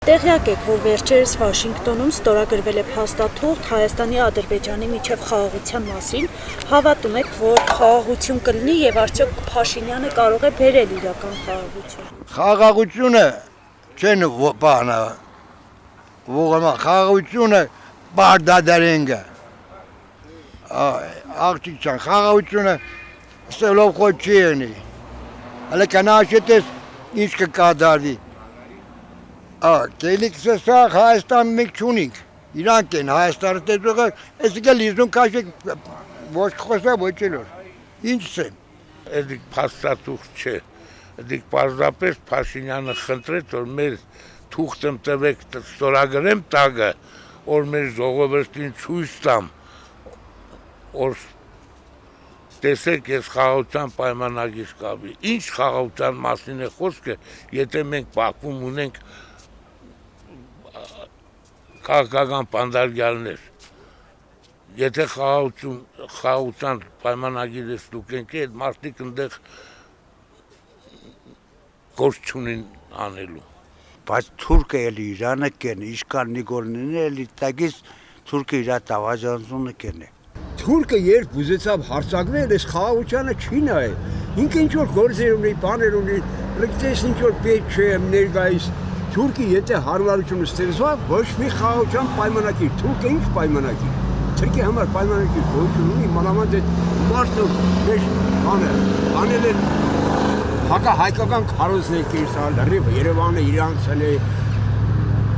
Տեղյակ եք, որ վերջերս Վաշինգտոնում ստորագրվել է փաստաթուղթ Հայաստանի Ադրբեջանի միջև խաղաղության մասին, հավատում եք, որ խաղաղություն կլինի եւ արդյոք Փաշինյանը կարող է բերել իրական խաղաղություն։ Խաղաղությունը չեն բանը, խաղաղությունը բարդադարենգը, աղջիկյան, խաղաղությունը սելով խոչ չի եղնի, հələ կանաշետ ես ինչ կկադարվի, կելիքս սաղ Հայաստան մենք չունինք, իրանք են Հայաստանը տեսողը, այսիկը լիզուն կաշեք ոչ խոսա ոչ էլոր, ինչ սեն։ Էդիկ փաստաթուղթ չէ, էդիկ պարզապես Փաշինյանը խնդրեց, որ մեր թուղթըմ տվեք ստորագրեմ տագը, որ մեր ժողովրդին ցույց տամ, որ տեսեք ես խաղաղության պայմանագիր կապի, ինչ խաղաղության մասին է խոսքը, եթե մենք Բաքվում ունենք քաղաքական պանդարգյալներ, եթե խաղաղության պայմանագիրը ստուգենք, այդ մարդիկ ընդեղ գործ չունին անելու։ Բայց թուրքը էլի Իրանը կեն, իշկան Նիգորնին էլի տագիս թուրքը իրա տավաժանությունը կեն է։ Թուրքը երբ ուզեցավ հարցակվել, այս խաղաղությանը չի նայել։ Ինքը ինչ որ գործեր ունի, բաներ ունի, լքտես ինչ որ պետք չէ ներկայիս։ Թուրքը եթե հարմարությունը ստեղծավ, ոչ մի խաղաղության պայմանագիր, թուրքը ինչ պայմանագիր։ Թուրքի համար պայմանագիր գոյություն ունի, մանավանդ այդ մարդը մեծ անել են հակահայկական քարոզներ կերտալ, լրիվ Երևանը իրանցն է,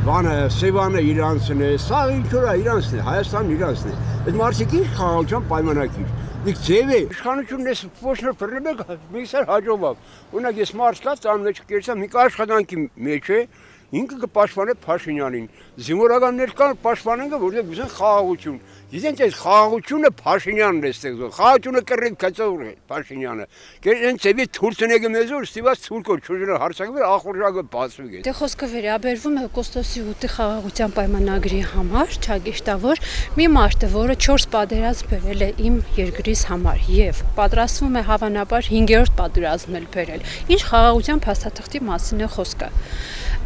բանը Սևանը իրանցն է, սա ինչ որ իրանցն է, Հայաստանն իրանցն է։ Այդ մարդիկ ինչ խաղաղության պայմանագիր։ Դիք ձև է, իշխանությունն էս ոչ նոր բռնել միսար հաջողավ։ Օրինակ ես մարդ կա, տան մեջ կերտա մի աշխատանքի մեջ է, ինքը կպաշտպանե Փաշինյանին։ Զինվորականներ կան պաշտպանեն, որտեղ ուզեն խաղաղություն։ Գիտենք այս խաղաղությունը Փաշինյանն է ստեղծել։ Խաղաղությունը կռեք կծող է Փաշինյանը։ Կերեն ծեվի թուրքները մեզոր ստիված թուրքոր չուժը հարցակվել ախորժակը բացվի։ Դե խոսքը վերաբերվում է Կոստոսի 8-ի խաղաղության պայմանագրի համար, ճագեշտավոր մի մարդ է, որը 4 պատերազմ բերել է իմ երկրիս համար եւ պատրաստվում է հավանաբար 5-րդ պատերազմն էլ բերել։ Ինչ խաղաղության փաստաթղթի մասին է խոսքը։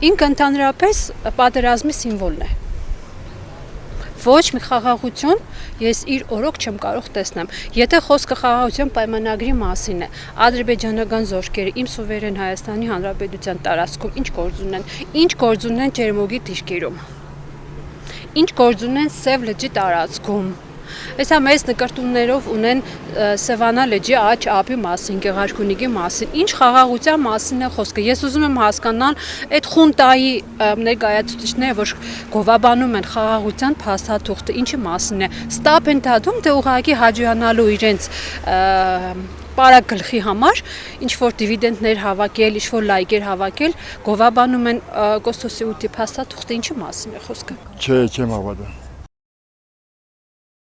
Ինքը ընդհանրապես պատերազմի սիմվոլն է։ Ոչ մի խաղաղություն ես իր օրոք չեմ կարող տեսնեմ։ Եթե խոսքը խաղաղության պայմանագրի մասին է, ադրբեջանական զորքերը իմ սուվերեն Հայաստանի Հանրապետության տարածքում ինչ գործ ունեն, ինչ գործ ունեն Ջերմուգի դիրքերում, ինչ գործ ունեն Սև լճի տարածքում։ Այսա մեծ նկարտումներով ունեն Սևանա լճի աջ ափի մասին, Գեղարքունիքի մասին, ինչ խաղաղության մասին է խոսքը։ Ես ուզում եմ հասկանալ այդ խունտայի ներկայացուցիչները, որ գովաբանում են խաղաղության փաստաթուղթը, ինչի մասին է։ Ստապ են դատում, թե ուղղակի հաջողանալու իրենց պարագլխի համար, ինչ որ դիվիդենդներ հավաքել, ինչ որ լայքեր հավաքել, գովաբանում են Կոստոսի 8-ի փաստաթուղթը, ինչի մասին է խոսքը։ Չէ, չեմ հավատում։